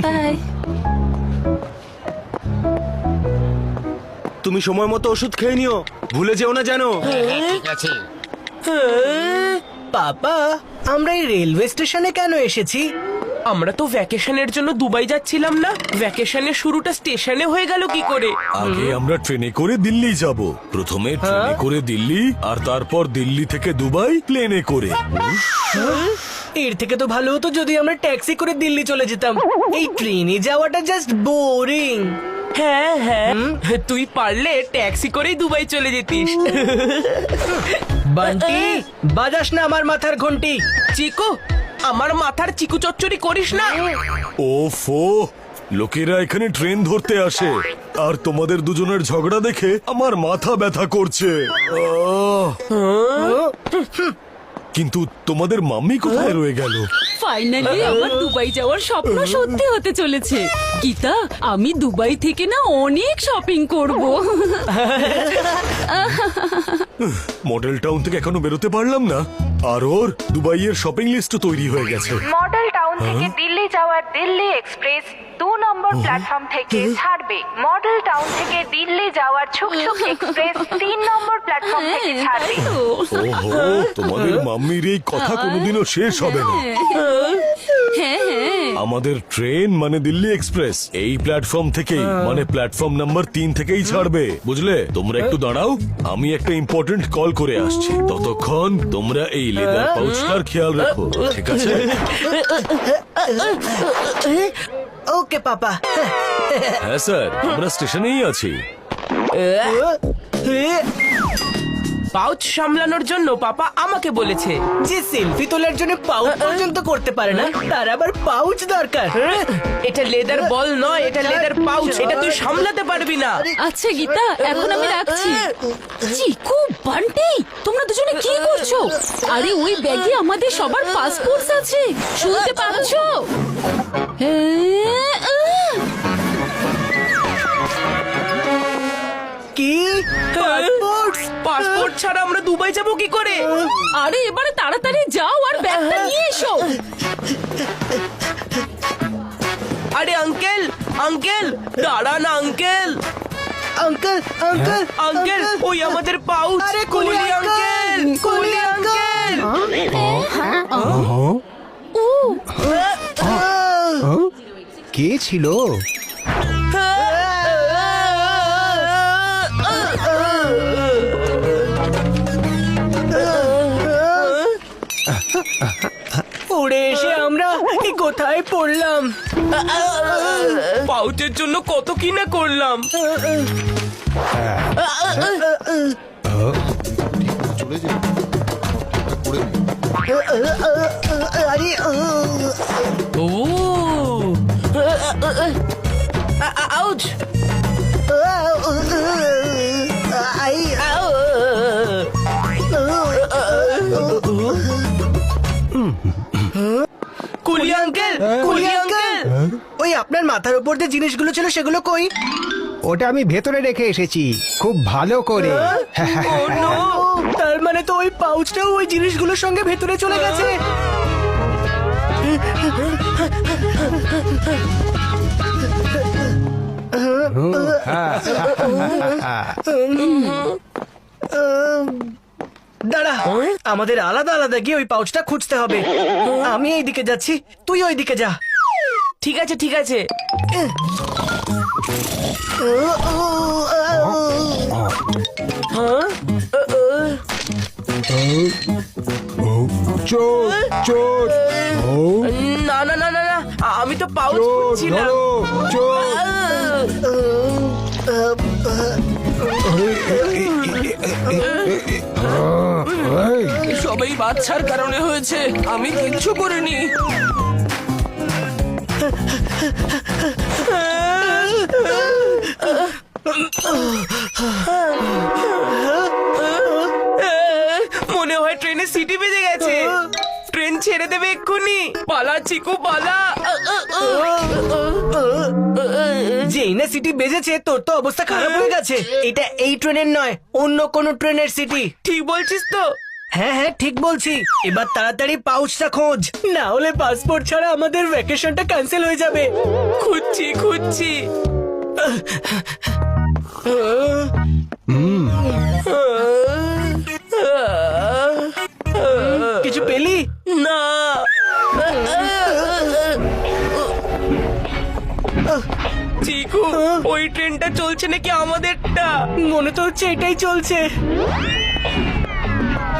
By. তুমি সময় মতো ওষুধ খেয়ে নিও, ভুলে যেও না জানো। ঠিক আছে। পাপা, আমরা এই রেলওয়ে স্টেশনে কেন এসেছি? আমরা তো ভ্যাকেশনের জন্য দুবাই যাচ্ছিলাম না? ভ্যাকেশনের শুরুটা স্টেশনে হয়ে গেল কি করে? আগে আমরা ট্রেনে করে দিল্লি যাব। প্রথমে ট্রেনে করে দিল্লি, আর তারপর দিল্লি থেকে দুবাই প্লেনে করে। এর থেকে তো ভালো হতো যদি আমরা ট্যাক্সি করে দিল্লি চলে যেতাম। এই ট্রেনে যাওয়াটা জাস্ট বোরিং। হ্যাঁ হ্যাঁ, তুই পারলে ট্যাক্সি করেই দুবাই চলে যেতিস। বান্টি, বাজাস না আমার মাথার ঘন্টি। চিকু, আমার মাথার চিকু চচ্চড়ি করিস না। ওফো, লোকেরা এখানে ট্রেন ধরতে আসে, আর তোমাদের দুজনের ঝগড়া দেখে আমার মাথা ব্যথা করছে। কিন্তু তোমাদের মাম্মি কোথায় রয়ে গেল? ফাইনালি আমার দুবাই যাওয়ার স্বপ্ন সত্যি হতে চলেছে। গীতা, আমি দুবাই থেকে না অনেক শপিং করব। মডেল টাউন থেকে এখনো বেরোতে পারলাম না, আর ওর দুবাইয়ের শপিং লিস্ট তৈরি হয়ে গেছে। মডেল টাউন থেকে দিল্লি যাওয়ার দিল্লি এক্সপ্রেস 2 নম্বর প্ল্যাটফর্ম থেকে ছাড়বে। মডেল টাউন থেকে দিল্লি যাওয়ার ছুকছুক এক্সপ্রেস 3 নম্বর প্ল্যাটফর্ম থেকে ছাড়বে। ওহো, তোমাদের মাম্মির এই কথা কোনোদিনও শেষ হবে না। হ্যাঁ হ্যাঁ, আমাদের ট্রেন মানে দিল্লি এক্সপ্রেস এই প্ল্যাটফর্ম থেকেই, মানে প্ল্যাটফর্ম নাম্বার 3 থেকেই ছাড়বে, বুঝলে? তোমরা একটু দাঁড়াও, আমি একটা ইম্পর্টেন্ট কল করে আসছি। ততক্ষণ তোমরা এই লেদার পাউচটার খেয়াল রাখো, ঠিক আছে? ওকে পাপা। হ্যাঁ স্যার, আমরা স্টেশনেই আছি। পাউচ সামলানোর জন্য পাপা আমাকে বলেছে। যে সেলফি তোলার জন্য পাউচ পর্যন্ত করতে পারে না, তার আবার পাউচ দরকার। এটা লেদার বল নয়, এটা লেদার পাউচ। এটা তুই সামলাতে পারবি না। আচ্ছা গীতা, এখন আমি রাখছি। চিকু, বান্টি, তোমরা দুজনে কি করছো? আরে ওই ব্যাগে আমাদের সবার পাসপোর্ট আছে, শুনতে পাচ্ছো? কি পাসপোর্ট? পাসপোর্ট ছাড়া আমরা দুবাই যাব কি করে? আরে এবারে তাড়াতাড়ি যাও আর ব্যাগটা নিয়ে এসো। আরে আঙ্কেল, আঙ্কেল দাঁড়ান আঙ্কেল। আঙ্কেল, আঙ্কেল, আঙ্কেল, ওই আমাদের পাউচ। আরে কুলি আঙ্কেল, কুলি আঙ্কেল। কে ছিল? উড়ে এসে আমরা এই কোথায় পড়লাম? পাউচের জন্য কত কি না করলাম। চলে যাও, করে নে। আরে ও আউচ। কুলি আঙ্কেল, কুলি আঙ্কেল। ওই আপনার মাথার উপর যে জিনিসগুলো ছিল সেগুলো কই? ওটা আমি ভেতরে রেখে এসেছি খুব ভালো করে। ও নো, তার মানে তো ওই পাউচটাও ওই জিনিসগুলোর সঙ্গে ভেতরে চলে গেছে। দাঁড়া, আমাদের আলাদা আলাদা গিয়ে ওই পাউচটা খুঁজতে হবে। আমি এইদিকে যাচ্ছি, তুই ওইদিকে যা। ঠিক আছে ঠিক আছে। চোর, চোর, না না না না না, আমি তো পাউচ চোর, খুঁজছিলাম। ধরো, চোর। সবাই বাচ্চার কারণে হয়েছে, আমি কিচ্ছু করিনি। মনে হয় ট্রেনে সিটি বেজে গেছে। ট্রেন ছেড়ে দেবে এক্ষুনি। পালা চিকু পালা। যেই না সিটি বেজেছে তোর তো অবস্থা খারাপ হয়ে গেছে। এটা এই ট্রেনের নয়, অন্য কোন ট্রেনের সিটি। ঠিক বলছিস তো? হ্যাঁ হ্যাঁ ঠিক বলছি, এবার তাড়াতাড়ি পাউচটা খোঁজ, না হলে পাসপোর্ট ছাড়া আমাদের ভ্যাকেশনটা ক্যান্সেল হয়ে যাবে। খুঁজছি খুঁজছি। কিছু পেলি? না, চিকু ওই ট্রেনটা চলছে নাকি আমাদেরটা? মনে তো হচ্ছে এটাই চলছে।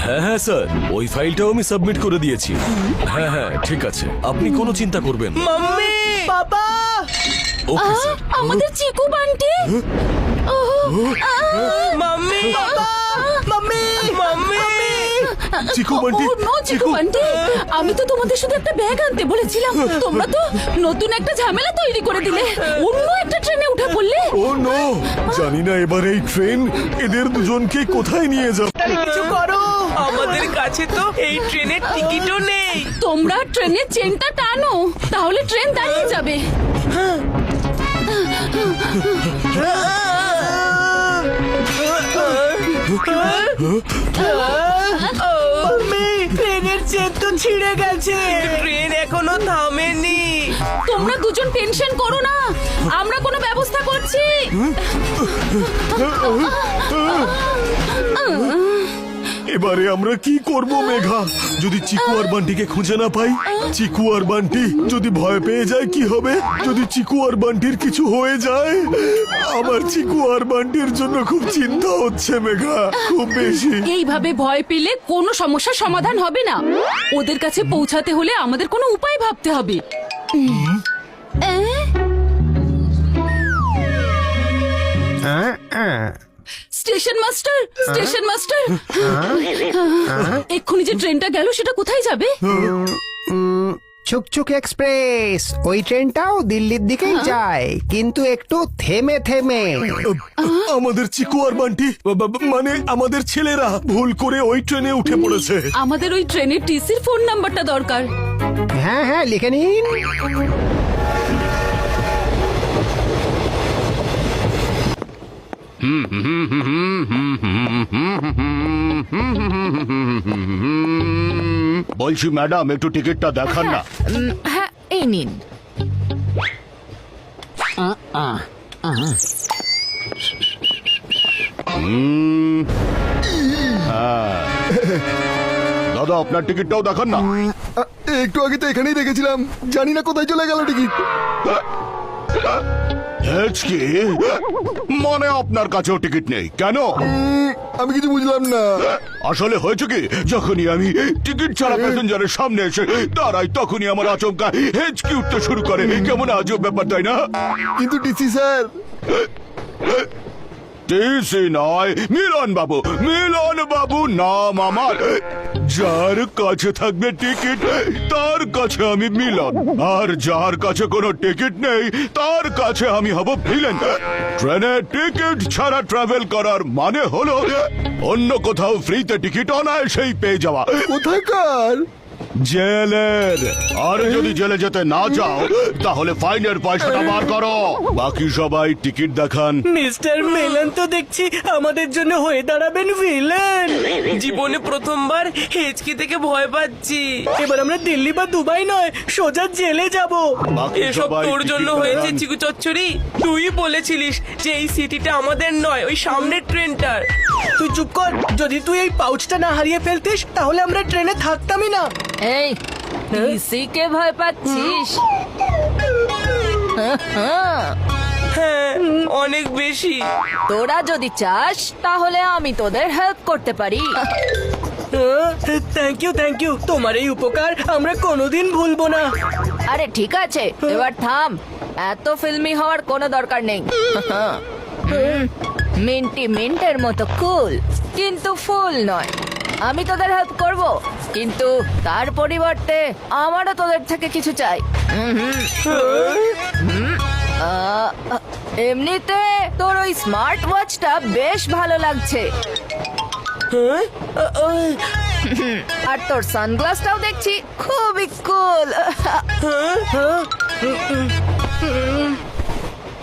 হ্যাঁ হ্যাঁ স্যার, ওই ফাইলটাও আমি সাবমিট করে দিয়েছি। হ্যাঁ হ্যাঁ ঠিক আছে, আপনি কোনো চিন্তা করবেন না। মাম্মি, বাবা, ওকে স্যার। আমাদের চিকু বান্টি মাম্মি, মাম্মি, মাম্মি। চিকু বান্টি, নো চিকু বান্টি, আমি তো তোমাদের শুধু একটা ব্যাগ আনতে বলেছিলাম, তোমরা তো নতুন একটা ঝামেলা তৈরি করে দিলে, অন্য একটা ট্রেনে উঠে পড়লে। ও নো, জানি না এবার এই ট্রেন এদের দুজনকে কোথায় নিয়ে যাবে। কিছু করো। আমাদের কাছে তো এই ট্রেনের টিকিটও নেই। তোমরা ট্রেনের চেনটা টানো, তাহলে ট্রেন দাঁড়িয়ে যাবে। মাম্মি, ট্রেনের চেন তো ছিঁড়ে গেছে। ট্রেন এখনো থামেনি। তোমরা দুজন টেনশন করো না, আমরা কোনো ব্যবস্থা করছি। এবারে আমরা কি করব মেঘা? যদি চিকু আর বান্টিকে খুঁজে না পাই, চিকু আর বান্টি যদি ভয় পেয়ে যায় কি হবে? যদি চিকু আর বান্টির কিছু হয়ে যায়, আমার চিকু আর বান্টির জন্য খুব চিন্তা হচ্ছে মেঘা, খুব বেশি। এইভাবে ভয় পেলে কোনো সমস্যার সমাধান হবে না। ওদের কাছে পৌঁছাতে হলে আমাদের কোনো উপায় ভাবতে হবে। স্টেশন মাস্টার, স্টেশন মাস্টার, এক্ষুনি যে ট্রেনটা গেল সেটা কোথায় যাবে? ছুকছুক এক্সপ্রেস, ওই ট্রেনটাও দিল্লির দিকেই যায়, কিন্তু একটু থেমে থেমে। আমাদের চিকু আর বান্টি, মানে আমাদের ছেলেরা ভুল করে ওই ট্রেনে উঠে পড়েছে। আমাদের ওই ট্রেনের টিসির ফোন নাম্বারটা দরকার। হ্যাঁ হ্যাঁ লিখে নিন। বলছি ম্যাডাম, একটু টিকিটটা দেখান না। হ্যাঁ, এই নিন। দাদা, আপনার টিকিটটাও দেখান না। একটু আগে তো এখানেই দেখেছিলাম, জানি না কোথায় চলে গেল টিকিট। কি মানে আপনার কাছেও টিকিট নেই কেন? আমি কিছু বুঝলাম না। আসলে হয়েছে কি, যখনই আমি টিকিট ছাড়া প্যাসেঞ্জারের সামনে এসে দাঁড়াই, তখনই আমার আচমকা হেঁচকি উঠতে শুরু করে। কেমন আজব ব্যাপার, তাই না? কিন্তু ডিসি স্যার, টিসি নয়, মিলন বাবু, মিলন বাবু নাম আমার। যার কাছে থাকবে টিকিট তার কাছে আমি মিলন, আর যার কাছে কোনো টিকিট নেই তার কাছে আমি হব ভিলেন। ট্রেনের টিকিট ছাড়া ট্রাভেল করার মানে হলো অন্য কোথাও ফ্রিতে টিকিট অনায়াসেই পেয়ে যাওয়া। কোথাকার? জেলের। আর যদি জেলে যেতে না যাও তাহলে ফাইনের পয়সাটা বার করো। বাকি সবাই টিকিট দেখান। মিস্টার মেলন তো দেখছি আমাদের জন্য হয়ে দাঁড়াবেন ভিলেন। জীবনে প্রথমবার হেঁচকি থেকে ভয় পাচ্ছি। এবার আমরা দিল্লি বা দুবাই নয়, সোজা জেলে যাব। বাকি এসব সবাই তোর টিকিট জন্য দেখান। হয়েছে চিকু চচ্চড়ি। তুই বলেছিলিস যে এই সিটিটা আমাদের নয়, ওই সামনের ট্রেনটার। তুই চুপ কর, যদি তুই এই পাউচটা না হারিয়ে ফেলতিস তাহলে আমরা ট্রেনে থাকতামই না। এই টিসিকে ভয় পাচ্ছিস? হ্যাঁ, অনেক বেশি। তোরা যদি চাস তাহলে আমি তোদের হেল্প করতে পারি। থ্যাংক ইউ, তোমার এই উপকার আমরা কোনোদিন ভুলবো না। আরে ঠিক আছে, এবার থাম, এত ফিল্মি হওয়ার কোনো দরকার নেই। মিন্টি মিন্টের মতো কুল, কিন্তু ফুল নয়। আমি তোদের হেল্প করব, কিন্তু তার পরিবর্তে আমারও তোদের থেকে কিছু চাই। এমনিতে তোর ওই স্মার্ট ওয়াচটা বেশ ভালো লাগছে, আর তোর সানগ্লাসটাও দেখছি খুবই কুল।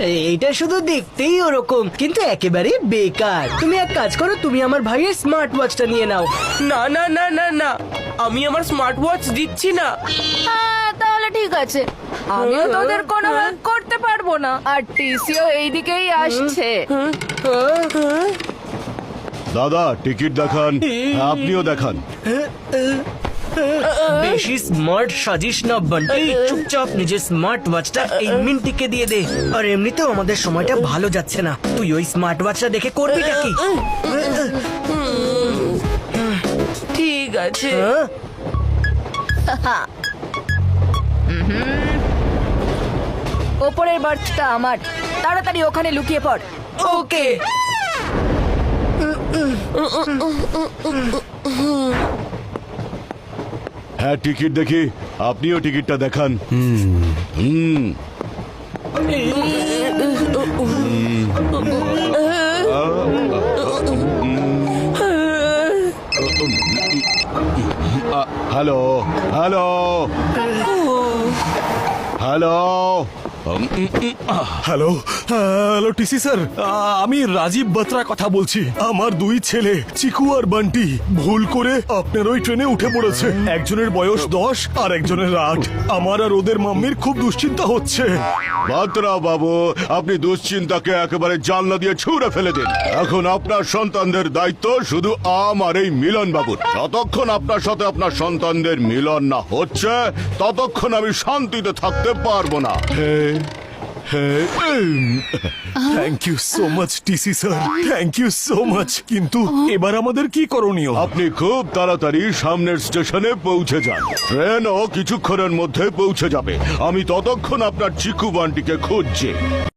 এইটা শুধু দেখতেই ওরকম কিন্তু একেবারে বেকার। তুমি এক কাজ করো, তুমি আমার ভাইয়ের স্মার্ট ওয়াচটা নিয়ে নাও। না না না না না, আমি আমার স্মার্ট ওয়াচ দিচ্ছি না। হ্যাঁ, তাহলে ঠিক আছে, আমিও তোদের কোনো হেল্প করতে পারবো না, আর টিসিও এইদিকেই আসছে। দাদা টিকিট দেখান, আপনিও দেখান। বেশি স্মার্ট সাজিস না বান্টি, চুপচাপ নিজের স্মার্ট ওয়াচটা এই মিন্টিকে দিয়ে দে। আর এমনিতেও আমাদের সময়টা ভালো যাচ্ছে না, তুই ওই স্মার্ট ওয়াচটা দেখে করবিটা কি? ঠিক আছে। ওপরের বার্থটা আমার, তাড়াতাড়ি ওখানে লুকিয়ে পড়। ওকে। হ্যাঁ টিকিট দেখি, আপনিও টিকিটটা দেখান। Hello hello hello hello hello TC sir, আমি রাজীব বাত্রা কথা বলছি। আমার দুই ছেলে চিকু আর বান্টি ভুল করে আপনার ওই ট্রেনে উঠে পড়েছে। একজনের বয়স 10 আর একজনের 8। আমার আর ওদের মাম্মির খুব দুশ্চিন্তা হচ্ছে। বাত্রা বাবু, আপনি দুশ্চিন্তাকে একেবারে জানলা দিয়ে ছুঁড়ে ফেলে দিন। এখন আপনার সন্তানদের দায়িত্ব শুধু আমার এই মিলন বাবুর। যতক্ষণ আপনার সাথে আপনার সন্তানদের মিলন না হচ্ছে ততক্ষণ আমি শান্তিতে থাকতে পারবো না। Thank you so much TC sir, thank you so much. কিন্তু এবার আমাদের কি করণীয়? আপনি খুব তাড়াতাড়ি সামনের স্টেশনে পৌঁছে যান, ট্রেনও কিছুক্ষণের মধ্যে পৌঁছে যাবে। আমি ততক্ষণ আপনার চিকু বান্টিকে খুঁজছি।